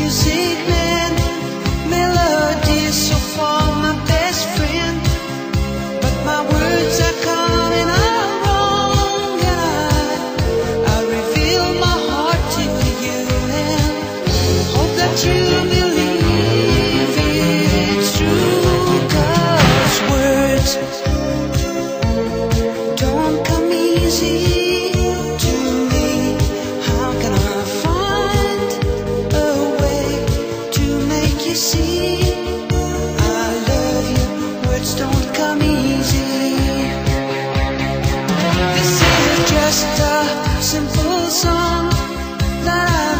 music man, melody so far my best friend, but my words are coming out wrong, and I reveal my heart to you and hope that you believe it's true, 'cause words don't come easy to me. How can I find a way to make you see I love you? Words don't come easy. This is just a simple song that I